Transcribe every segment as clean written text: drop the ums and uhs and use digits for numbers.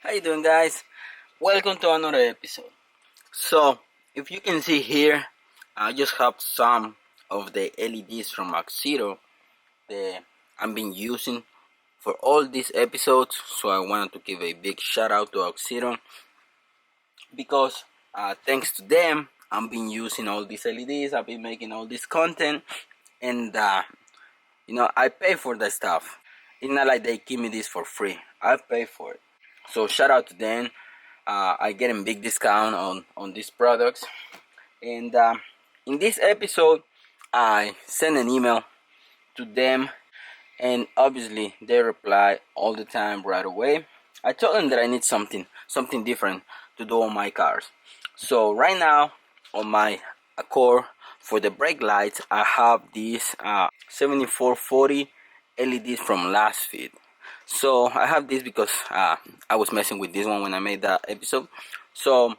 How you doing, guys? Welcome to another episode. So, if you can see here, I just have some of the LEDs from AUXITO that I've been using for all these episodes. So I wanted to give a big shout out to AUXITO because thanks to them, I've been using all these LEDs. I've been making all this content, and I pay for the stuff. It's not like they give me this for free. I pay for it. So shout out to them. I get a big discount on these products. And in this episode, I sent an email to them, and obviously they reply all the time right away. I told them that I need something different to do on my cars. So right now on my Accord, for the brake lights, I have these 7440 LEDs from Last Fit. So I have this because I was messing with this one when I made that episode. So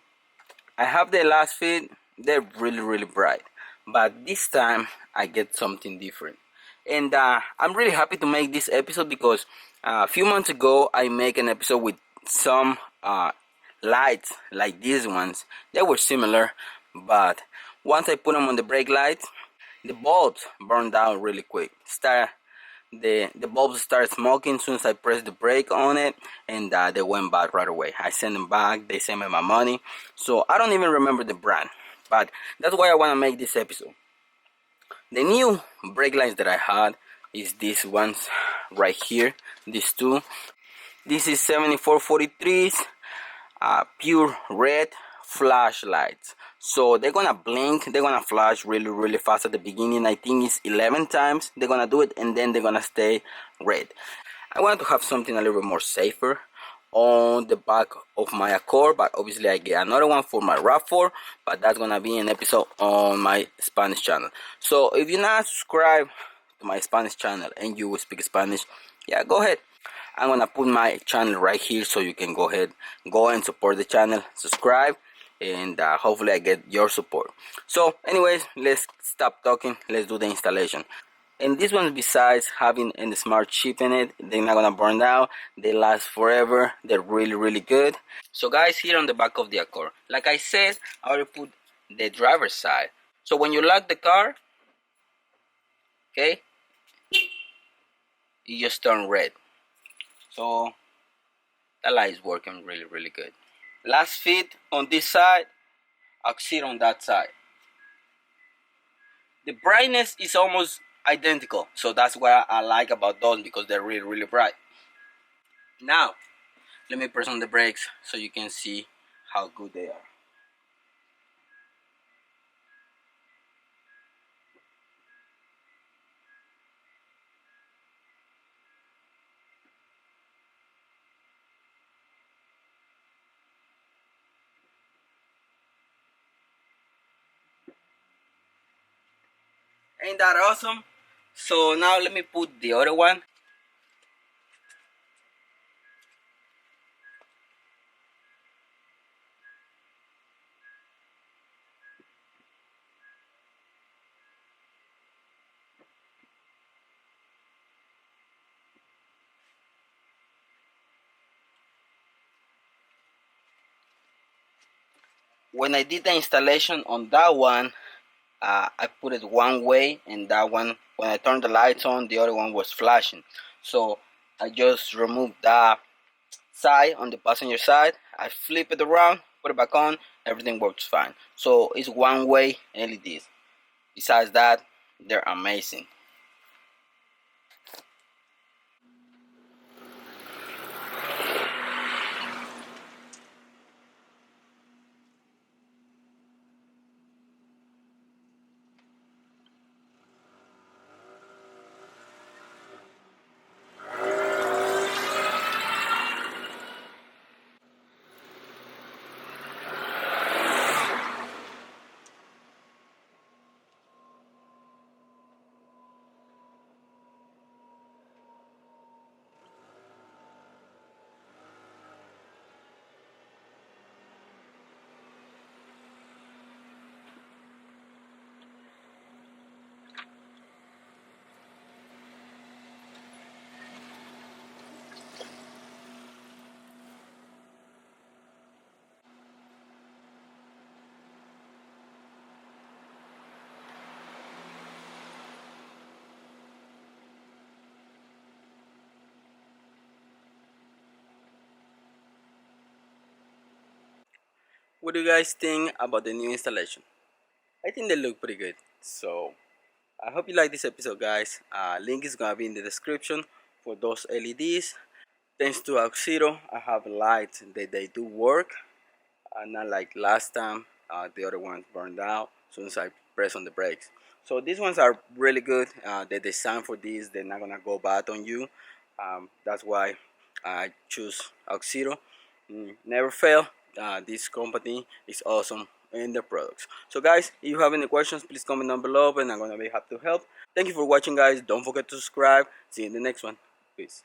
I have the Last Fit. They're really bright, but this time I get something different, and I'm really happy to make this episode because a few months ago I made an episode with some lights like these ones. They were similar, but once I put them on the brake lights, the bulbs burned out really quick. The bulbs started smoking as soon as I pressed the brake on it, and they went bad right away. I sent them back. They sent me my money. So I don't even remember the brand, but that's why I want to make this episode. The new brake lights that I had is these ones right here. These two. This is 7443s, pure red flashlights. So they're gonna blink, they're gonna flash really fast at the beginning. I think it's 11 times they're gonna do it, and then they're gonna stay red. I wanted to have something a little bit more safer on the back of my Accord, but obviously I get another one for my RAV4, but that's gonna be an episode on my Spanish channel. So if you're not subscribed to my Spanish channel and you will speak Spanish, yeah, go ahead. I'm gonna put my channel right here so you can go ahead, go and support the channel, subscribe, and hopefully I get your support. So anyways, let's stop talking, let's do the installation. And this one, besides having a smart chip in it, they're not gonna burn out, they last forever, they're really good. So guys, here on the back of the Accord, like I said, I already put the driver's side. So when you lock the car, okay, it just turn red. So that light is working really good. Last Fit on this side, AUXITO on that side. The brightness is almost identical, so that's what I like about those, because they're really bright. Now, let me press on the brakes so you can see how good they are. Ain't that awesome? So now let me put the other one. When I did the installation on that one, I put it one way, and that one, when I turned the lights on, the other one was flashing. So I just removed that side on the passenger side. I flip it around, put it back on, everything works fine. So it's one way LEDs. Besides that, they're amazing. what do you guys think about the new installation? I think they look pretty good. So I hope you like this episode, guys. Link is gonna be in the description for those LEDs. Thanks to AUXITO, I have lights that they do work. Not like last time, the other ones burned out as soon as I press on the brakes. So these ones are really good. They're designed for this. They're not gonna go bad on you. That's why I choose AUXITO. Never fail. This company is awesome in their products. So guys, if you have any questions, please comment down below and I'm gonna be happy to help. Thank you for watching, guys. Don't forget to subscribe. See you in the next one. Peace.